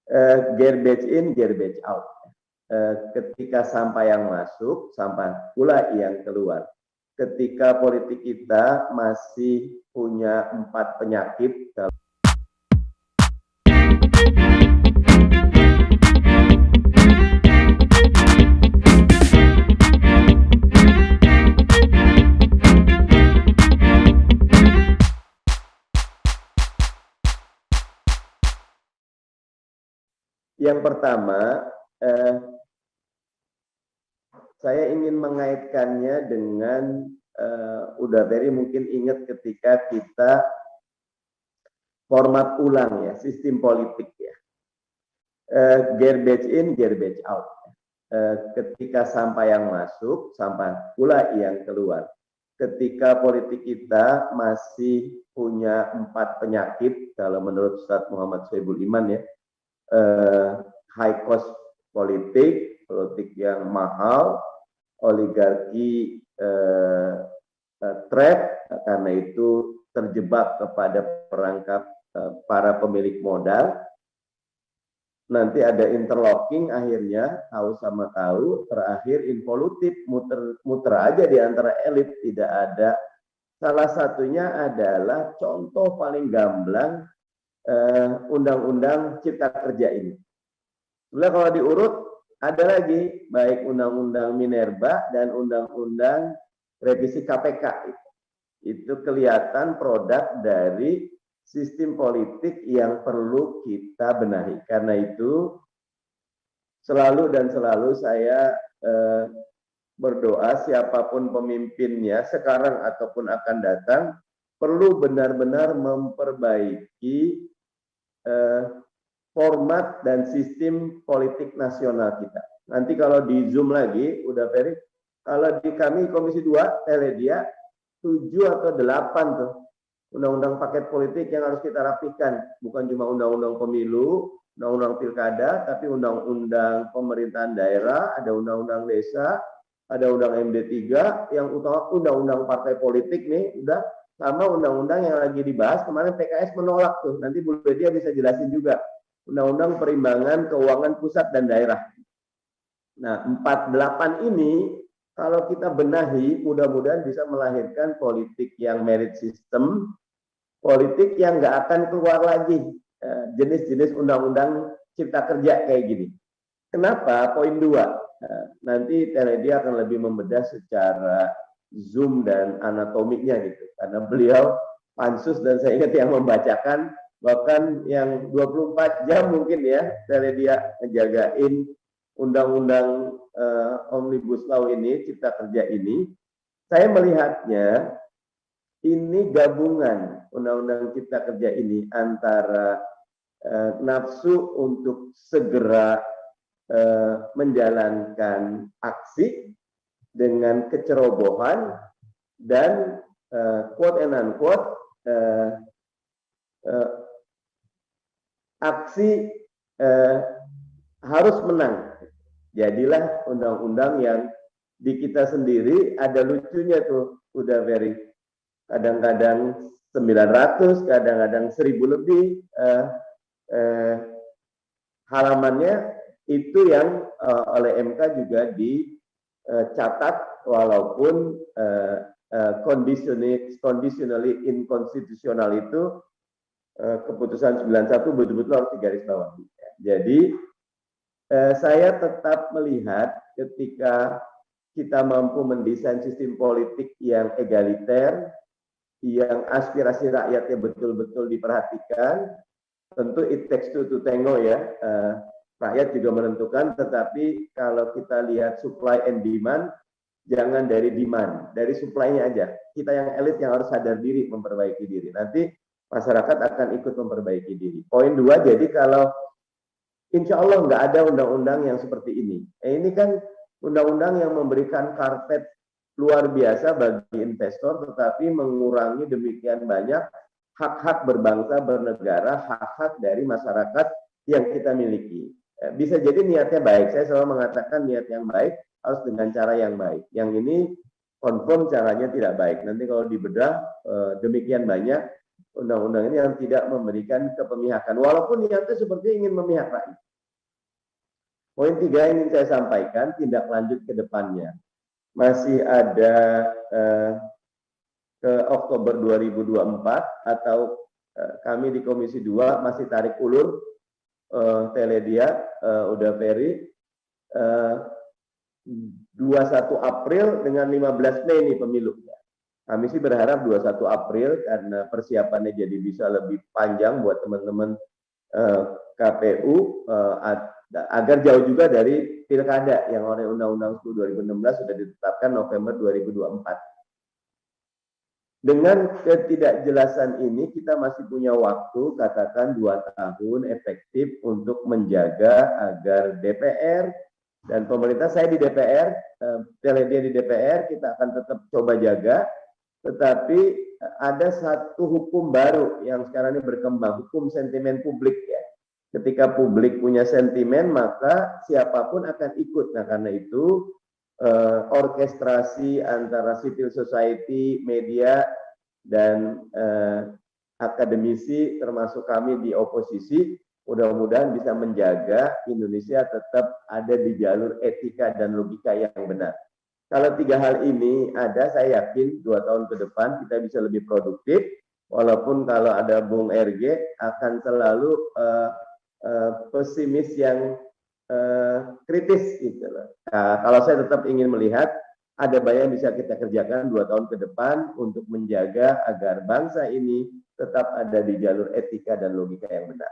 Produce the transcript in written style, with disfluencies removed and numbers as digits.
Garbage in, garbage out. Ketika sampah yang masuk, sampah pula yang keluar. Ketika politik kita masih punya 4 penyakit. Yang pertama, saya ingin mengaitkannya dengan udah very mungkin ingat ketika kita format ulang ya sistem politik ya, garbage in, garbage out. Ketika sampah yang masuk, sampah pula yang keluar. Ketika politik kita masih punya 4 penyakit, kalau menurut Ustadz Muhammad Soebul Iman ya, high cost politik yang mahal, oligarki trap, karena itu terjebak kepada perangkap para pemilik modal. Nanti ada interlocking, akhirnya tahu sama tahu, terakhir involutif, muter aja di antara elit, tidak ada. Salah satunya adalah contoh paling gamblang, undang-undang cipta kerja ini. Sebenarnya kalau diurut ada lagi, baik undang-undang Minerba dan undang-undang revisi KPK. Itu kelihatan produk dari sistem politik yang perlu kita benahi. Karena itu selalu saya berdoa siapapun pemimpinnya sekarang ataupun akan datang perlu benar-benar memperbaiki format dan sistem politik nasional kita. Nanti kalau di Zoom lagi, udah very, kalau di kami Komisi 2, Teledia, 7 atau 8 tuh undang-undang paket politik yang harus kita rapikan. Bukan cuma undang-undang pemilu, undang-undang pilkada, tapi undang-undang pemerintahan daerah, ada undang-undang desa, ada undang MD3, yang utama undang-undang partai politik nih, udah sama undang-undang yang lagi dibahas, kemarin PKS menolak tuh, nanti Bu Ledia bisa jelasin juga. Undang-undang perimbangan keuangan pusat dan daerah. Nah, 4-8 ini kalau kita benahi, mudah-mudahan bisa melahirkan politik yang merit system, politik yang nggak akan keluar lagi jenis-jenis undang-undang cipta kerja kayak gini. Kenapa? Poin 2. Nanti Teledia akan lebih membedah secara Zoom dan anatomiknya gitu. Karena beliau pansus dan saya ingat yang membacakan, bahkan yang 24 jam mungkin ya Teledia ngejagain undang-undang Omnibus Law ini, cipta kerja ini. Saya melihatnya ini gabungan undang-undang cipta kerja ini antara nafsu untuk segera menjalankan aksi dengan kecerobohan dan quote and unquote aksi harus menang. Jadilah undang-undang yang di kita sendiri ada lucunya tuh, udah very kadang-kadang 900, kadang-kadang 1000 lebih halamannya, itu yang oleh MK juga dicatat walaupun conditionally inconstitutional itu keputusan 91 betul-betul harus digarisbawahi. Jadi saya tetap melihat ketika kita mampu mendesain sistem politik yang egaliter, yang aspirasi rakyatnya betul-betul diperhatikan, tentu it takes two to tango ya, rakyat juga menentukan, tetapi kalau kita lihat supply and demand, jangan dari demand, dari supply-nya aja. Kita yang elit yang harus sadar diri, memperbaiki diri. Nanti masyarakat akan ikut memperbaiki diri. Poin 2, jadi kalau insya Allah nggak ada undang-undang yang seperti ini. Ini kan undang-undang yang memberikan karpet luar biasa bagi investor, tetapi mengurangi demikian banyak hak-hak berbangsa, bernegara, hak-hak dari masyarakat yang kita miliki. Bisa jadi niatnya baik. Saya selalu mengatakan niat yang baik harus dengan cara yang baik. Yang ini confirm caranya tidak baik. Nanti kalau dibedah demikian banyak undang-undang ini yang tidak memberikan kepemihakan, walaupun niatnya seperti ingin memihak rakyat. Poin 3 ingin saya sampaikan, tindak lanjut ke depannya. Masih ada ke Oktober 2024 atau kami di Komisi 2 masih tarik ulur Teledia, udah Ferry, 21 April dengan 15 Mei ini pemilunya. Kami sih berharap 21 April karena persiapannya jadi bisa lebih panjang buat teman-teman KPU agar jauh juga dari pilkada yang oleh Undang-Undang 10 2016 sudah ditetapkan November 2024. Dengan ketidakjelasan ini kita masih punya waktu katakan 2 tahun efektif untuk menjaga agar DPR dan pemerintah, saya di DPR, Teledia di DPR, kita akan tetap coba jaga, tetapi ada satu hukum baru yang sekarang ini berkembang, hukum sentimen publik ya. Ketika publik punya sentimen, maka siapapun akan ikut. Nah, karena itu orkestrasi antara civil society, media, dan akademisi, termasuk kami di oposisi, mudah-mudahan bisa menjaga Indonesia tetap ada di jalur etika dan logika yang benar. Kalau 3 hal ini ada, saya yakin 2 tahun ke depan kita bisa lebih produktif, walaupun kalau ada Bung RG akan selalu pesimis yang kritis gitu loh. Nah, kalau saya tetap ingin melihat ada banyak yang bisa kita kerjakan 2 tahun ke depan untuk menjaga agar bangsa ini tetap ada di jalur etika dan logika yang benar.